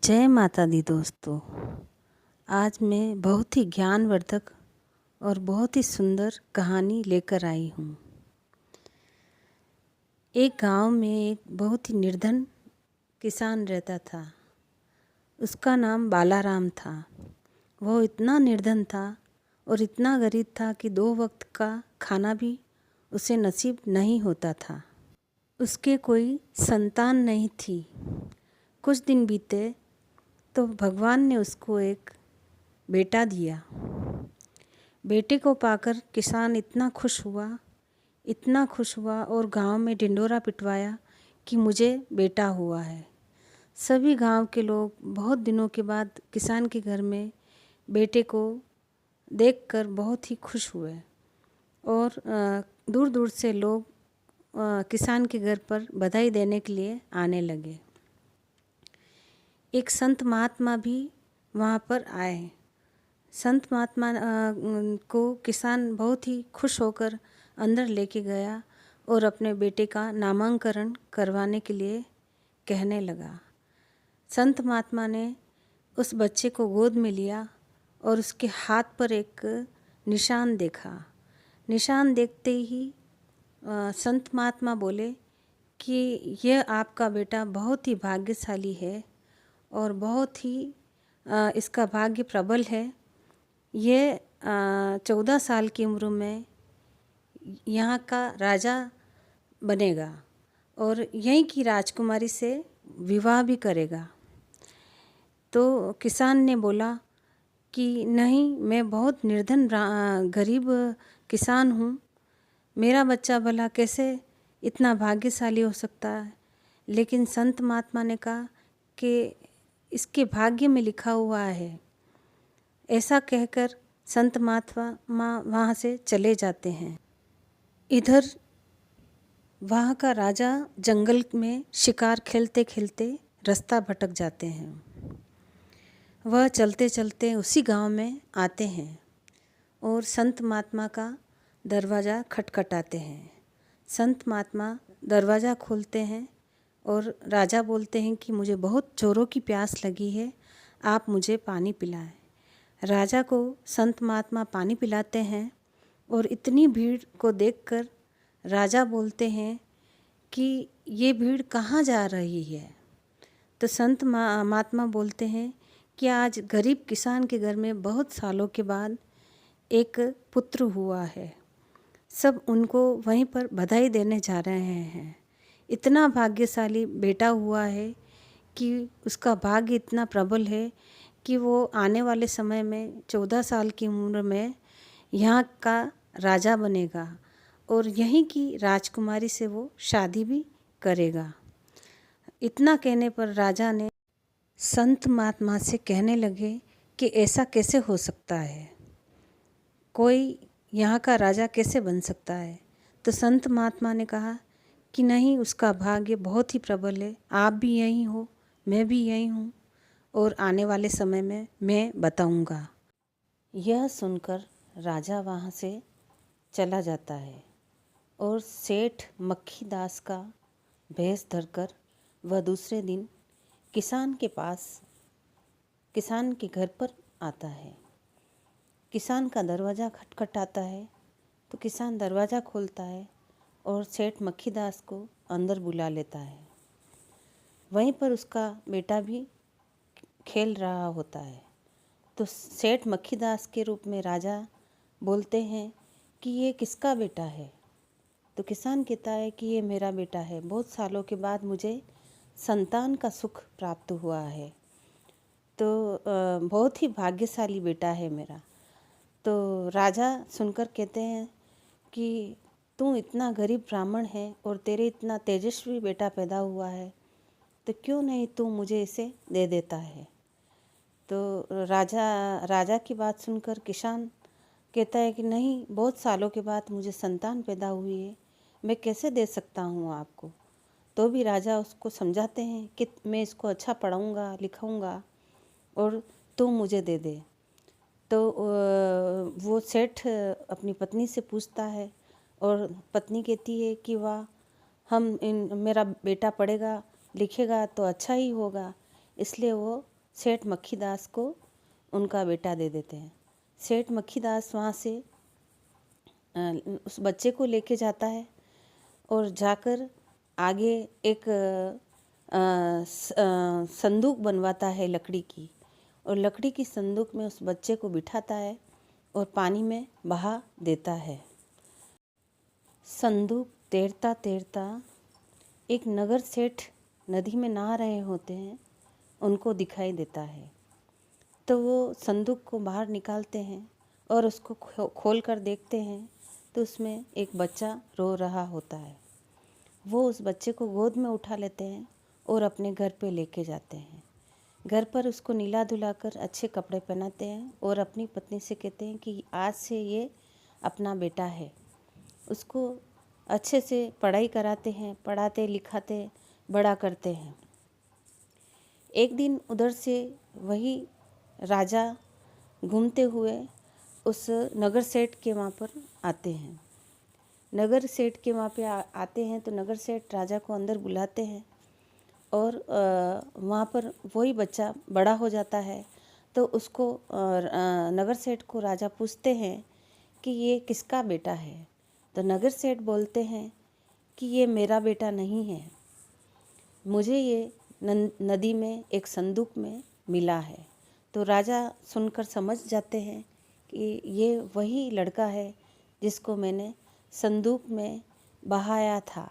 जय माता दी दोस्तों। आज मैं बहुत ही ज्ञानवर्धक और बहुत ही सुंदर कहानी लेकर आई हूँ। एक गांव में एक बहुत ही निर्धन किसान रहता था। उसका नाम बालाराम था। वो इतना निर्धन था और इतना गरीब था कि 2 वक्त का खाना भी उसे नसीब नहीं होता था। उसके कोई संतान नहीं थी। कुछ दिन बीते तो भगवान ने उसको एक बेटा दिया। बेटे को पाकर किसान इतना खुश हुआ और गांव में ढिंढोरा पिटवाया कि मुझे बेटा हुआ है। सभी गांव के लोग बहुत दिनों के बाद किसान के घर में बेटे को देखकर बहुत ही खुश हुए और दूर दूर से लोग किसान के घर पर बधाई देने के लिए आने लगे। एक संत महात्मा भी वहाँ पर आए। संत महात्मा को किसान बहुत ही खुश होकर अंदर लेके गया और अपने बेटे का नामांकन करवाने के लिए कहने लगा। संत महात्मा ने उस बच्चे को गोद में लिया और उसके हाथ पर एक निशान देखा। निशान देखते ही संत महात्मा बोले कि यह आपका बेटा बहुत ही भाग्यशाली है और बहुत ही इसका भाग्य प्रबल है। ये 14 साल की उम्र में यहाँ का राजा बनेगा और यहीं की राजकुमारी से विवाह भी करेगा। तो किसान ने बोला कि नहीं, मैं बहुत निर्धन गरीब किसान हूँ, मेरा बच्चा भला कैसे इतना भाग्यशाली हो सकता है। लेकिन संत महात्मा ने कहा कि इसके भाग्य में लिखा हुआ है। ऐसा कहकर संत महात्मा वहाँ से चले जाते हैं। इधर वहाँ का राजा जंगल में शिकार खेलते खेलते रास्ता भटक जाते हैं। वह चलते चलते उसी गांव में आते हैं और संत महात्मा का दरवाज़ा खटखटाते हैं। संत महात्मा दरवाज़ा खोलते हैं और राजा बोलते हैं कि मुझे बहुत जोरों की प्यास लगी है, आप मुझे पानी पिलाएं। राजा को संत महात्मा पानी पिलाते हैं और इतनी भीड़ को देखकर राजा बोलते हैं कि ये भीड़ कहाँ जा रही है। तो संत महात्मा बोलते हैं कि आज गरीब किसान के घर में बहुत सालों के बाद एक पुत्र हुआ है, सब उनको वहीं पर बधाई देने जा रहे हैं। इतना भाग्यशाली बेटा हुआ है कि उसका भाग्य इतना प्रबल है कि वो आने वाले समय में 14 साल की उम्र में यहाँ का राजा बनेगा और यहीं की राजकुमारी से वो शादी भी करेगा। इतना कहने पर राजा ने संत महात्मा से कहने लगे कि ऐसा कैसे हो सकता है, कोई यहाँ का राजा कैसे बन सकता है। तो संत महात्मा ने कहा कि नहीं, उसका भाग्य बहुत ही प्रबल है, आप भी यहीं हो, मैं भी यहीं हूँ और आने वाले समय में मैं बताऊँगा। यह सुनकर राजा वहाँ से चला जाता है और सेठ मक्खी दास का भेष धरकर वह दूसरे दिन किसान के पास किसान के घर पर आता है। किसान का दरवाज़ा खटखटाता है तो किसान दरवाज़ा खोलता है और सेठ मक्खीदास को अंदर बुला लेता है। वहीं पर उसका बेटा भी खेल रहा होता है। तो सेठ मक्खीदास के रूप में राजा बोलते हैं कि ये किसका बेटा है। तो किसान कहता है कि ये मेरा बेटा है, बहुत सालों के बाद मुझे संतान का सुख प्राप्त हुआ है, तो बहुत ही भाग्यशाली बेटा है मेरा। तो राजा सुनकर कहते हैं कि तू इतना गरीब ब्राह्मण है और तेरे इतना तेजस्वी बेटा पैदा हुआ है, तो क्यों नहीं तू मुझे इसे दे देता है। तो राजा की बात सुनकर किसान कहता है कि नहीं, बहुत सालों के बाद मुझे संतान पैदा हुई है, मैं कैसे दे सकता हूँ आपको। तो भी राजा उसको समझाते हैं कि मैं इसको अच्छा पढ़ाऊँगा लिखाऊँगा और तू मुझे दे दे। तो वो सेठ अपनी पत्नी से पूछता है और पत्नी कहती है कि वाह, मेरा बेटा पढ़ेगा लिखेगा तो अच्छा ही होगा, इसलिए वो सेठ मक्खीदास को उनका बेटा दे देते हैं। सेठ मक्खीदास वहाँ से उस बच्चे को लेके जाता है और जाकर आगे एक संदूक बनवाता है लकड़ी की, और लकड़ी की संदूक में उस बच्चे को बिठाता है और पानी में बहा देता है। संदूक तैरता तैरता एक नगर सेठ नदी में नहा रहे होते हैं, उनको दिखाई देता है। तो वो संदूक को बाहर निकालते हैं और उसको खोल कर देखते हैं तो उसमें एक बच्चा रो रहा होता है। वो उस बच्चे को गोद में उठा लेते हैं और अपने घर पे लेके जाते हैं। घर पर उसको नीला धुलाकर अच्छे कपड़े पहनाते हैं और अपनी पत्नी से कहते हैं कि आज से ये अपना बेटा है। उसको अच्छे से पढ़ाई कराते हैं, पढ़ाते लिखाते बड़ा करते हैं। एक दिन उधर से वही राजा घूमते हुए उस नगर सेठ के वहाँ पर आते हैं। नगर सेठ के वहाँ पे आते हैं तो नगर सेठ राजा को अंदर बुलाते हैं और वहाँ पर वही बच्चा बड़ा हो जाता है। तो उसको नगर सेठ को राजा पूछते हैं कि ये किसका बेटा है। तो नगर सेठ बोलते हैं कि ये मेरा बेटा नहीं है, मुझे ये नदी में एक संदूक में मिला है। तो राजा सुनकर समझ जाते हैं कि ये वही लड़का है जिसको मैंने संदूक में बहाया था।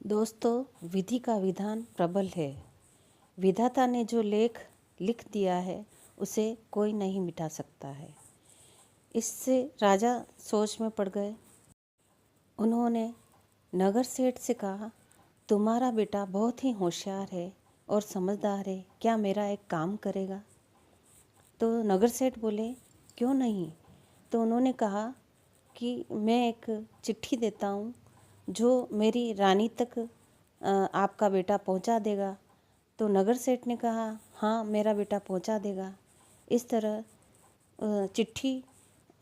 दोस्तों, विधि का विधान प्रबल है। विधाता ने जो लेख लिख दिया है उसे कोई नहीं मिटा सकता है। इससे राजा सोच में पड़ गए। उन्होंने नगर सेठ से कहा, तुम्हारा बेटा बहुत ही होशियार है और समझदार है, क्या मेरा एक काम करेगा? तो नगर सेठ बोले, क्यों नहीं। तो उन्होंने कहा कि मैं एक चिट्ठी देता हूँ जो मेरी रानी तक आपका बेटा पहुँचा देगा। तो नगर सेठ ने कहा, हाँ मेरा बेटा पहुँचा देगा। इस तरह चिट्ठी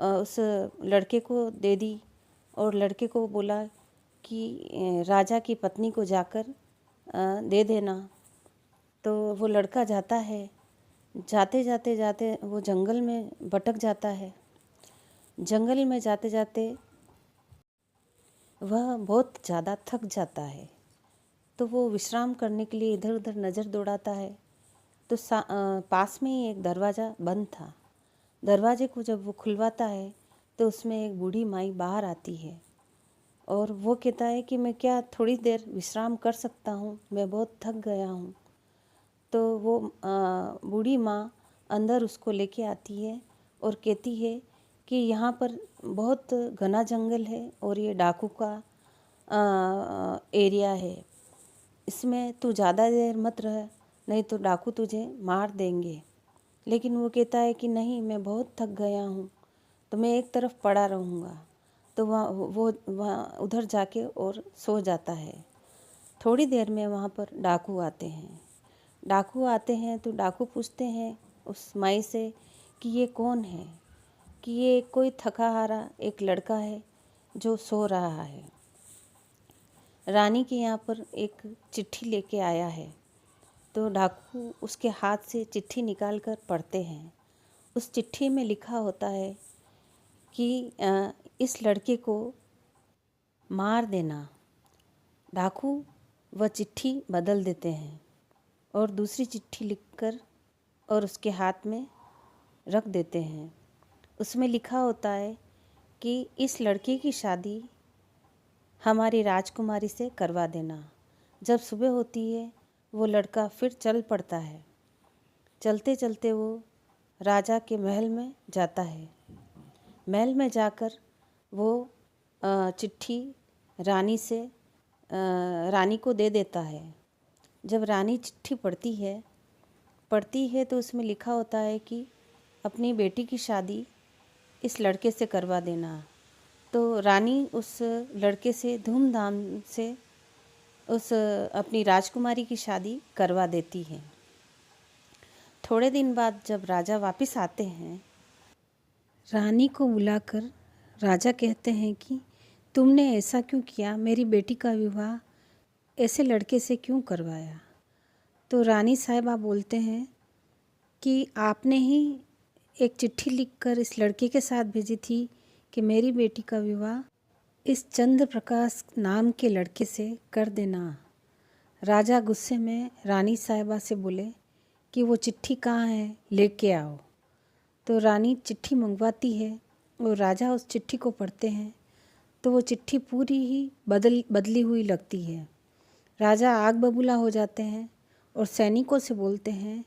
उस लड़के को दे दी और लड़के को बोला कि राजा की पत्नी को जाकर दे देना। तो वो लड़का जाता है। जाते वो जंगल में भटक जाता है। जंगल में जाते जाते वह बहुत ज़्यादा थक जाता है। तो वो विश्राम करने के लिए इधर उधर नज़र दौड़ाता है। तो पास में ही एक दरवाज़ा बंद था। दरवाजे को जब वो खुलवाता है तो उसमें एक बूढ़ी माई बाहर आती है और वो कहता है कि मैं क्या थोड़ी देर विश्राम कर सकता हूँ, मैं बहुत थक गया हूँ। तो वो बूढ़ी माँ अंदर उसको लेके आती है और कहती है कि यहाँ पर बहुत घना जंगल है और ये डाकू का एरिया है, इसमें तू ज़्यादा देर मत रह, नहीं तो डाकू तुझे मार देंगे। लेकिन वो कहता है कि नहीं, मैं बहुत थक गया हूँ, तो मैं एक तरफ पड़ा रहूँगा। तो वहाँ उधर जाके और सो जाता है। थोड़ी देर में वहाँ पर डाकू आते हैं तो डाकू पूछते हैं उस माई से कि ये कौन है, कि ये कोई थका हारा एक लड़का है जो सो रहा है। रानी के यहाँ पर एक चिट्ठी लेके आया है। तो डाकू उसके हाथ से चिट्ठी निकाल कर पढ़ते हैं। उस चिट्ठी में लिखा होता है कि इस लड़के को मार देना। डाकू वह चिट्ठी बदल देते हैं और दूसरी चिट्ठी लिखकर और उसके हाथ में रख देते हैं। उसमें लिखा होता है कि इस लड़के की शादी हमारी राजकुमारी से करवा देना। जब सुबह होती है वो लड़का फिर चल पड़ता है। चलते चलते वो राजा के महल में जाता है। महल में जाकर वो चिट्ठी रानी को दे देता है। जब रानी चिट्ठी पढ़ती है तो उसमें लिखा होता है कि अपनी बेटी की शादी इस लड़के से करवा देना। तो रानी उस लड़के से धूमधाम से उस अपनी राजकुमारी की शादी करवा देती है। थोड़े दिन बाद जब राजा वापस आते हैं, रानी को बुलाकर राजा कहते हैं कि तुमने ऐसा क्यों किया, मेरी बेटी का विवाह ऐसे लड़के से क्यों करवाया। तो रानी साहिबा बोलते हैं कि आपने ही एक चिट्ठी लिखकर इस लड़के के साथ भेजी थी कि मेरी बेटी का विवाह इस चंद्र प्रकाश नाम के लड़के से कर देना। राजा गुस्से में रानी साहिबा से बोले कि वो चिट्ठी कहाँ है, लेके आओ। तो रानी चिट्ठी मंगवाती है और राजा उस चिट्ठी को पढ़ते हैं तो वो चिट्ठी पूरी ही बदली हुई लगती है। राजा आग बबूला हो जाते हैं और सैनिकों से बोलते हैं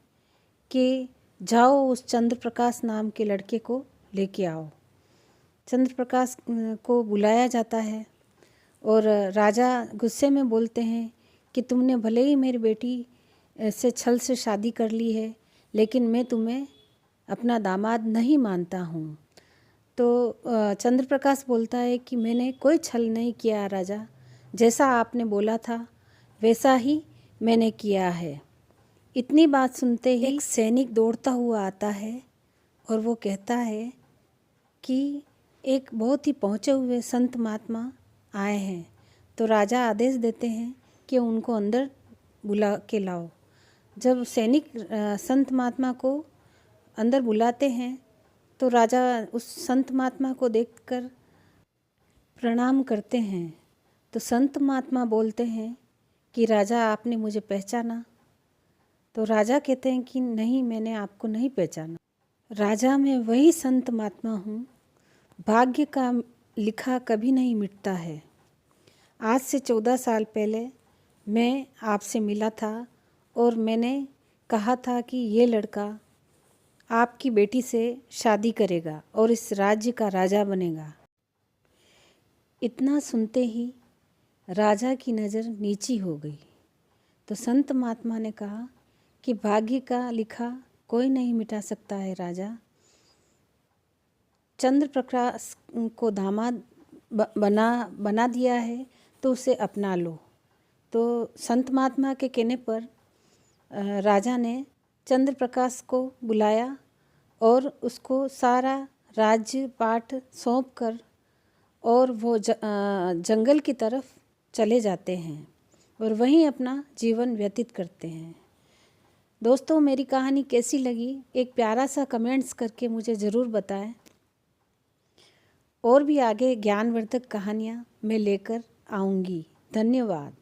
कि जाओ उस चंद्र प्रकाश नाम के लड़के को लेके आओ। चंद्र प्रकाश को बुलाया जाता है और राजा गुस्से में बोलते हैं कि तुमने भले ही मेरी बेटी से छल से शादी कर ली है, लेकिन मैं तुम्हें अपना दामाद नहीं मानता हूँ। तो चंद्र प्रकाश बोलता है कि मैंने कोई छल नहीं किया राजा, जैसा आपने बोला था वैसा ही मैंने किया है। इतनी बात सुनते ही एक सैनिक दौड़ता हुआ आता है और वो कहता है कि एक बहुत ही पहुँचे हुए संत महात्मा आए हैं। तो राजा आदेश देते हैं कि उनको अंदर बुला के लाओ। जब सैनिक संत महात्मा को अंदर बुलाते हैं तो राजा उस संत महात्मा को देखकर प्रणाम करते हैं। तो संत महात्मा बोलते हैं कि राजा आपने मुझे पहचाना? तो राजा कहते हैं कि नहीं, मैंने आपको नहीं पहचाना। राजा, मैं वही संत महात्मा हूँ, भाग्य का लिखा कभी नहीं मिटता है। आज से 14 साल पहले मैं आपसे मिला था और मैंने कहा था कि ये लड़का आपकी बेटी से शादी करेगा और इस राज्य का राजा बनेगा। इतना सुनते ही राजा की नज़र नीची हो गई। तो संत महात्मा ने कहा कि भाग्य का लिखा कोई नहीं मिटा सकता है राजा। चंद्र प्रकाश को दामाद बना दिया है तो उसे अपना लो। तो संत महात्मा के कहने पर राजा ने चंद्र प्रकाश को बुलाया और उसको सारा राज्य पाट सौंप कर और वो जंगल की तरफ चले जाते हैं और वहीं अपना जीवन व्यतीत करते हैं। दोस्तों, मेरी कहानी कैसी लगी एक प्यारा सा कमेंट्स करके मुझे ज़रूर बताएं। और भी आगे ज्ञानवर्धक कहानियाँ मैं लेकर आऊँगी। धन्यवाद।